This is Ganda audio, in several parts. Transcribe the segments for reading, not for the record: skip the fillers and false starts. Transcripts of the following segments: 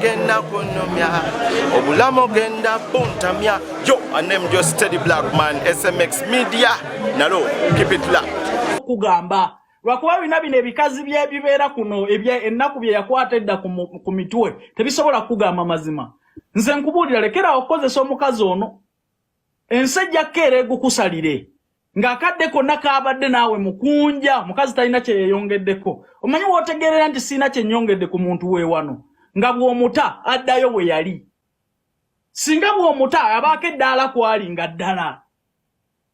genda kunomya obulamu genda puntamya. Yo, I name just Steady Black Man, SMX Media. Nalo, keep it locked. Kugamba lwakuba bina bino ebikazi byebibeera kuno ennaku bye yakwata edda ku mitwe tebisobola kugamba mazima. Nze nkubuulira lekera okozesa omukazi ono ensejja kkeera egukusalire ng'akadde konna kaabadde naawe mukunja mukazi talina kye yeeyongeddeko. Omanyi wootegeerera nti siina kye nnyongedde ku muntu weewano nga bw'omuta addayo we yali. Singa bw'omuta abaako eddaala kwali nga ddala.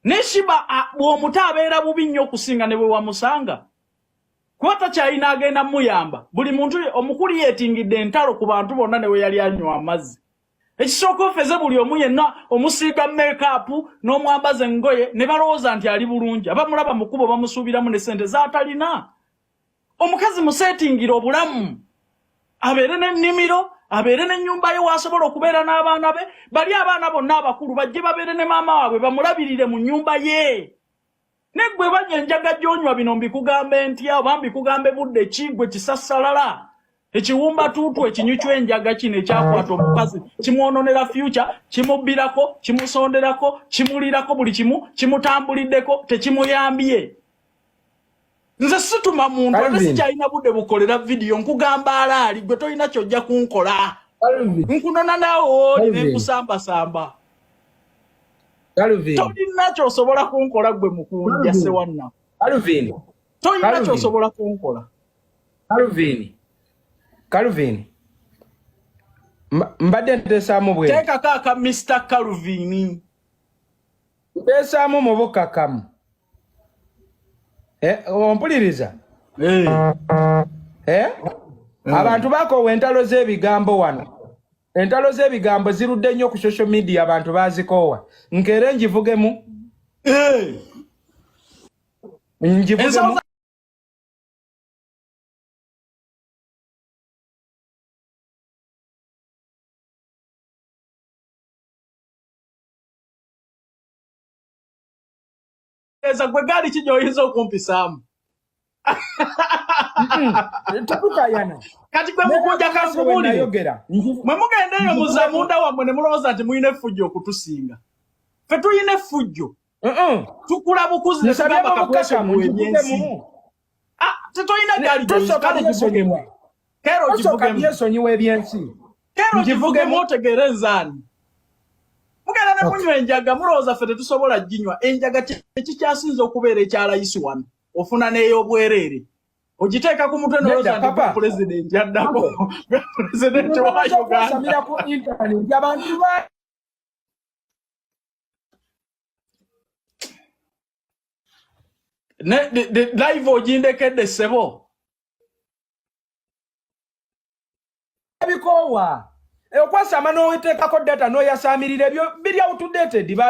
Ne Sheebah bw'omuta abeera bubi nnyo okusinga ne bwe wamusanga. Kuba takyalina agenda muyamba. Buli muntu omukulu yeetingidde entalo ku bantu bonna ne we yali anywa amazzi. Ekisooka ofeze buli omu yenna omusiiga make-up n'omwambaza engoye ne balowooza nti ali bulungi. Abamulaba mu kkubo bamusuubiramu ne ssente z'atalina. Omukazi museetingira obulamu. Abeere n'ennimiro, abeere n'ennyumba ye w'asobola okubeera n'abaana be. Bali abaana bonna abakulu bajje babeere ne maama waabwe bamulabirire mu nnyumba ye. Ne ggwe bajja enjaga gy'onywa bino mbikugambe ntya oba mbikugambe budde ki ggwe kisassalala. Ekiwumba tuutu ekinyu ky'enjaga kino ekyakwata omukazi kimwononera future, kimubbirako, kimusonderako, kimulirako buli kimu, kimutambuliddeko, tekimuyambye. Nze situma muntu ate sikyalina budde bukolera vidiyo nkugamba alaali gwe tolina kyojja kunkola. Nkunona naawe oli ne nkusambasamba. Tolina ky'osobola kunkola gwe mukunja sewanna. Tolina ky'osobola kunkola. Calvin. Mbadde ntesaamu bwe. Teeka kaaka Mr. Calvin. Ntesaamu mu bukakamu. Ompuliriza? Abantu bakoowa entalo z'ebigambo wano. Entalo z'ebigambo zirudde nnyo ku social media abantu bazikoowa. Nkeere njivugemu. Njivugemu. Eza gwe gali kinyoyinza okumpisaamu. Tukayana. Kati gwe mukunja kankubulire. Mwe mugenda eyo muzamunda wammwe ne mulowooza nti muyina effujjo okutusinga. Ffe tuyina effujjo. Tukula bukuzi ne tugamba kakwesonyiwa ebyensi. Tetolina gali kale kivugemu. Kero kivugemu. Yesonyiwa ebyensi. Kero kivugemu otegeere nzaani. Mugenda ne munywa enjaga mulowooza ffe tetusobola ginywa. Enjaga tekikyasinza okubeera ekyalayisi wano. Ofuna n'ey'obwereere. Ogiteeka ku mutwe n'olowooza nti pulezidenti addako. Pulezidenti wa Uganda. Live ogindekedde ssebo. Ebikoowa. Okwasama n'owiteekako data n'oyasaamirira ebyo biri outdated.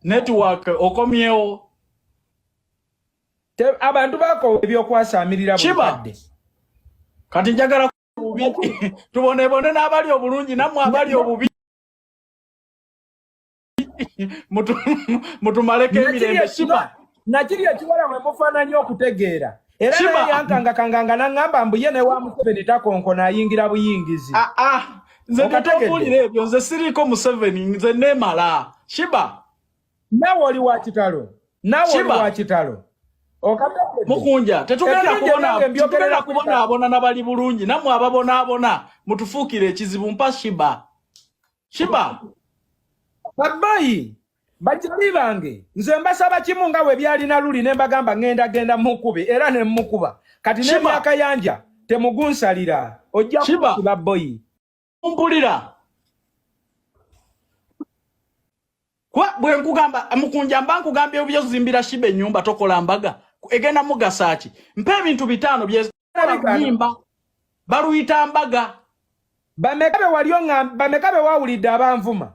Network okomyewo. Abantu bakoowa eby'okwasaamirira bukadde. Kati njagala tubonebone n'abali obulungi nammwe abali obubi. Mutumaleko emirembe. Sheebah. Nakiri ekiwala mwe mufaananya okutegeera. Era yankangakanganga n'aŋŋamba mbu ye ne wa Museveni takonkona ayingira buyingizi. Nze netobuulira ebyo nze siriiko Museveni nze neemala. Sheebah. Naawe oli wa kitalo. Naawe oli wa kitalo. Mukunja tetugenda kubonaabona n'abali bulungi nammwe ababonaabona mutufuukire ekizibu mpa Sheebah. Sheebah. Babayi. Bajjali bange nze mbasaba kimu nga bwe byalina luli ne mbagamba ngenda mukube era ne mukuba kati ne myakayanja temugunsalira ojja kuba boyi mpulira kwa bwe nkugamba mukunja mba nkugambye ebyozimbira Sheebah ennyumba tokola mbaga egenda mugasa ki mpe ebintu bitano by'nyimba baluyita mbaga bamekabe wawulidde abanvuma.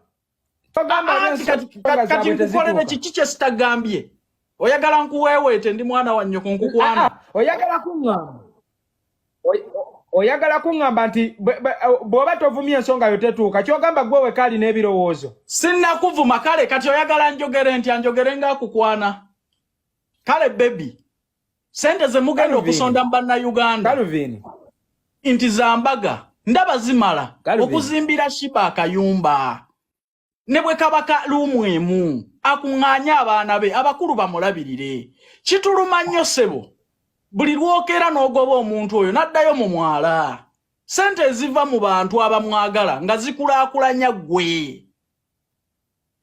Kati nkukolere kiki kye sitagambye. Oyagala nkuweeweete ndi mwana wa nnyoko nkukwana. Oyagala kuŋŋamba nti bw'oba tovumye ensonga yo tetuuka kyogamba gwe we kali n'ebirowoozo. Sinnakuvuma kale kati oyagala njogere nti anjogere ng'akukwana. Kale baby. Sente ze mugenda okusonda mu Bannayuganda. Calvin. inti zambaga ndaba zimala okuzimbira Sheebah akayumba ne bwe kabaka lumu emu akuŋŋaanya abaana be abakulu bamulabirire kituluma nnyo ssebo buli lwokera n'ogoba omuntu oyo n'addayo mu mwala sente eziva mu bantu abamwagala nga zikulaakulanya ggwe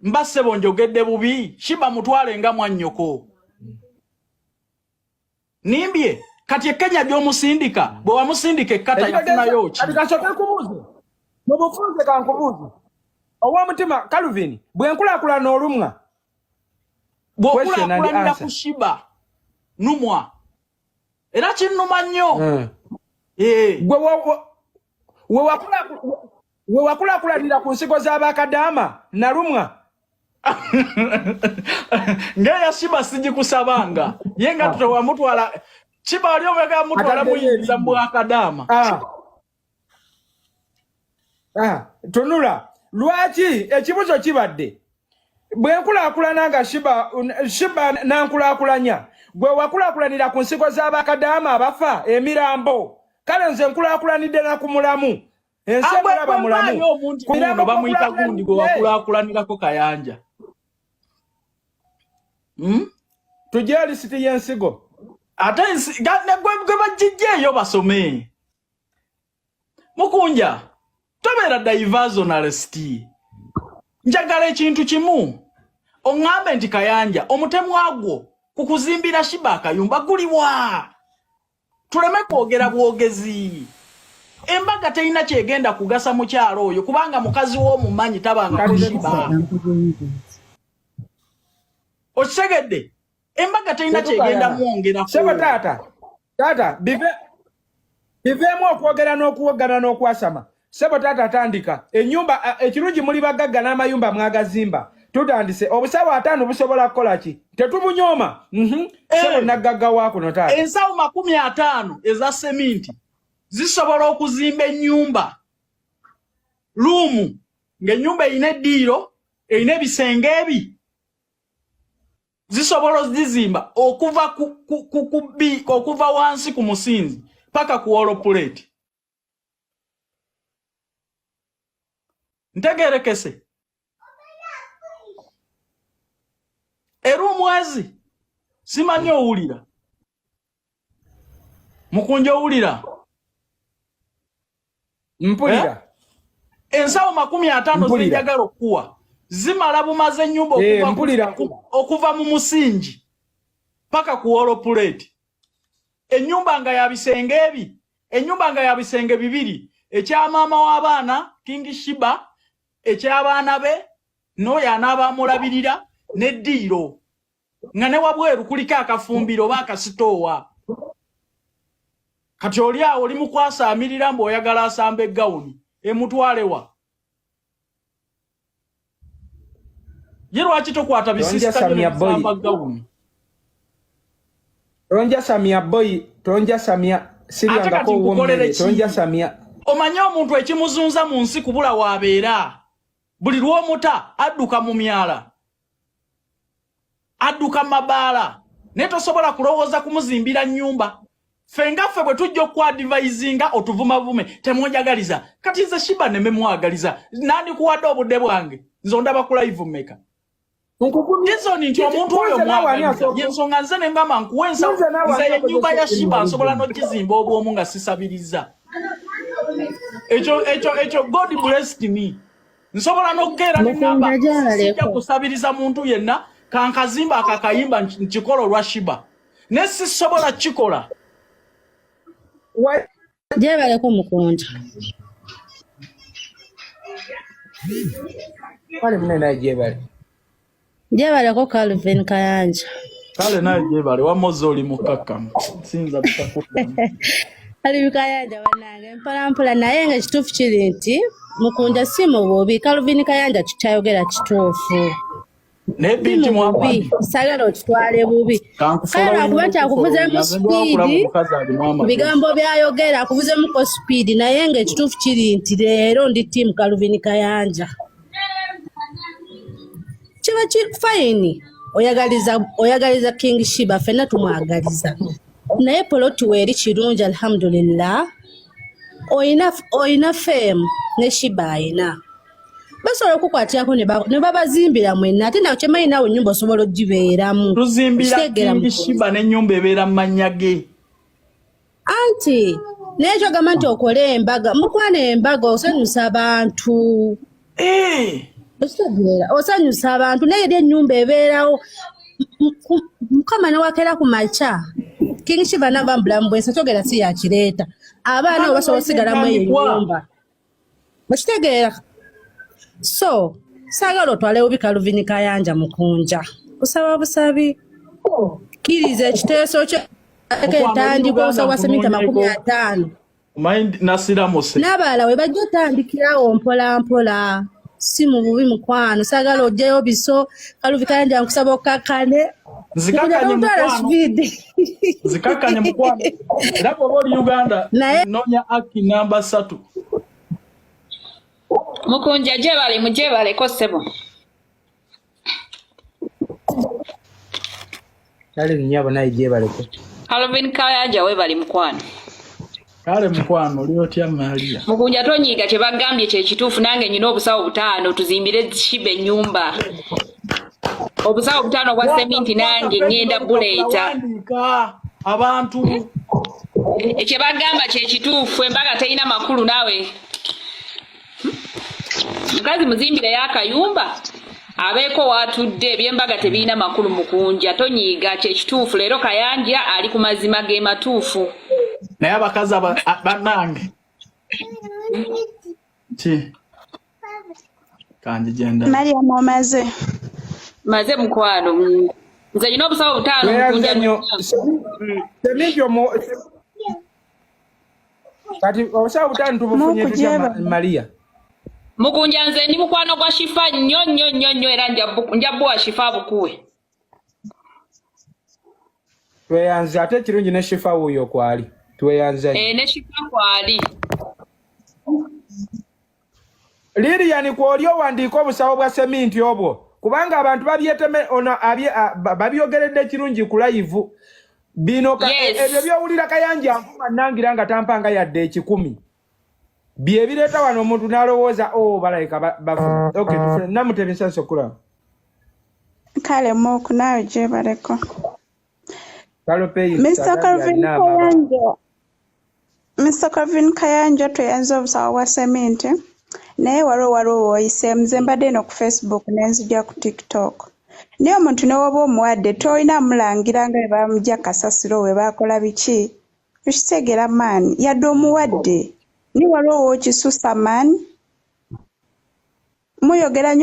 mba ssebo njogedde bubi Sheebah mutwale nga mwannyoko nimbye kati ekenya by'omusindika bwe wamusindika ekkata yafunayo ki kasooka nkubuuze mu bufunze kankubuuze ow'omutima Calvin bwe nkulaakulana olumwa bw'okulaakulanira ku Sheebah numwa era kinnuma nnyo we wakulaakulanira ku nsigo z'abakadaama nalumwa ngeya Sheebah sigikusabanga ye nga tutawamutwala Sheebah oli omega mutwala muyinza bwakadaama tunula lwaki ekibuzo kibadde bwe nkulaakulana nga Sheebah nankulaakulanya gwe wakulaakulanira ku nsigo z'abakadaama abafa emirambo kale nze nkulaakulanidde na ku mulamu ensemera bamulamu kuno bamuyita gundi gwe wakulaakulanirako Kayanja tujja lisiti y'ensigo ate gwe bagijjeeyo basome Mukunjja tobeera diversionalist njagala ekintu kimu oŋŋambe nti Kayanja omutemwa gwo ku kuzimbira Sheebah akayumba guliwa tuleme kwogera bwogezi embaga terina kyegenda kugasa mu kyalo oyo kubanga mukazi w'omumanyi tabanga ku Sheebah okitegedde embaga terina kyegenda mwongera sebo taata biveemu okwogera n'okuwogana n'okwasama sebo taata tandika ennyumba ekirungi muli bagagga n'amayumba mwagazimba tutandise obusawo 5 busobola kukola ki tetubunyooma sebo naggagga waakuno taata ensawo 50 eza seminti zisobola okuzimba ennyumba luumu ng'ennyumba erina eddiiro erina ebisenge ebi zisobola zizimba okuva wansi ku musinzi paka ku wall plate ntegerekese erumwezi simanyi owulira Mukunjja owulira mpulira ensawo 50 zenjagala okuwa zimala bumaze ennyumba okuva mu musingi paka ku wall plate ennyumba nga ya bisenge ebi ennyumba nga ya bisenge bibiri ekya maama w'abaana King Sheebah eky'abaana be n'oyo anaabamulabirira n'eddiiro nga ne wabweru kuliko akafumbiro oba akasitoowa kati oli awo oli mukwasaamirira mbw'oyagala asamba eggawuni emutwalewa ye lwaki tokwata bisisitanyesamba gawuni tonja samia boy tonja samia siriyangako uwomere tonja samia omanyi omuntu ekimuzunza mu nsi kubula wabeera buli lw'omuta adduka mu myala adduka mabaala naye tosobola kulowooza kumuzimbira nnyumba ffe ngaffe bwe tujja okwadivaizinga otuvumavume temwojagaliza kati nze Sheebah ne memwagaliza nandikuwadde obudde bwange nze ondaba ku live mmeka Nizoni nti omuntu oyo mwagaliza yensonga nze ne ngamba nkuwensa nze ennyumba ya Sheebah nsobola n'okizimba obwomu nga sisabiriza ekyo God blessed me nsobola n'okukeera ne ngamba sijja kusabiriza muntu yenna kankazimba akakayimba nkikola olwa Sheebah ne sisobola kikola Jebaleko Mukunjja wale mnene jebale Jebaleko Calvin Kayanja kale naye jebale wamoze oli mukakkamu sinza bitakufa ali Kayanja wanange mpala naye nga kituufu kiri nti Mukunjja si mu bubi Calvin Kayanja tukyayogera kituufu nebinti mwabi sagala otwale bubi kale akuba kyakuvuze mu speed bigambo byayogera akuvuze mu ko speed naye nga ekituufu kiri nti leero ndi team Calvin Kayanja kiba fine oyagaliza King Sheebah fenna tumwagaliza naye poloti weeri kirungi alhamdulillah oyina fame ne Sheebah ayina. Basobola okukwatako ne babazimbira mwenna ate nakyo manyi nawe ennyumba osobola ogibeeramu. Tuzimbira Sheebah n'ennyumba ebeera mu mannya ge. Anti n'ekyo gamba nti okole embaga mukwana embaga osanyusa abantu. Osanyusa abantu naye eri ennyumba ebeerawo Mukama newakeera ku makya King Sheebah nava mbulamu bwensi kyogera si yakireeta abaana abo basobola osigalamu eyo ennyumba bakitegeera. So saagala otwalewo bikaluvinyi Kayanja Mukunjja kusaba busabi kkiriza ekiteeso kyo entandikwa osaba semita 50 n'abalala we bajja otandikirawo mpola mpola si mu bubi mukwano saagala ojjayo biso Kaluvi Kayanja nkusaba okkakkane zikakkanye mukwano era bw'oba oli Uganda noonya aki namba 3 Mukunjja gyebale mugyebaleko ssebo kale nnyabo naye gyebaleko Calvin Kayanja webali mukwano kale mukwano oli otya Maria Mukunjja tonyiiga kye bagambye kye kituufu nange nyina obusawo 5 tuzimbire Sheebah ennyumba obusawo 5 bwa seminti nange ngenda buleeta abantu ekye bagamba kye kituufu embaga terina makulu naawe mukazi muzimbire y'akayumba abeeko watudde ebyembaga tebiina makulu Mukunjja tonyiiga kye kituufu leero Kayanja ali ku mazima ge matuufu naye abakazi bannange ki kanji genda Maria Momaze maze mukwano nze nyina obusawo 5 Mukunjja kati obusawo 5 tubufunye tutya Maria Mukunjja nze ndi mukwano gwa Shifa nnyo era njabbuwa Shifa bukuwe tweyanze ate kirungi ne Shifa wuyo kwali tweyanze ne Shifa kwali Lilian kwoli owandiika obusawo bwa seminti obwo kubanga abantu babyeteme ono babyogeredde kirungi ku live bino ebyo byowulira Kayanja nfuma nangira nga tampanga yadde 10 bye bireeta wano omuntu n'alowooza balayika bafu okay tufune namutebisa sokula kale moku nawe gyebaleko kalopeyi Mr. Calvin Kayanja tweyanze obusawo bwa seminti naye waliwo oyise nze mbadde no ku Facebook nenzija ku TikTok naye omuntu newoba omuwadde toyina mulangira nga bamujja kasasiro we bakola biki tukitegera maani yadde omuwadde ni waliwo okisusa maani muyogera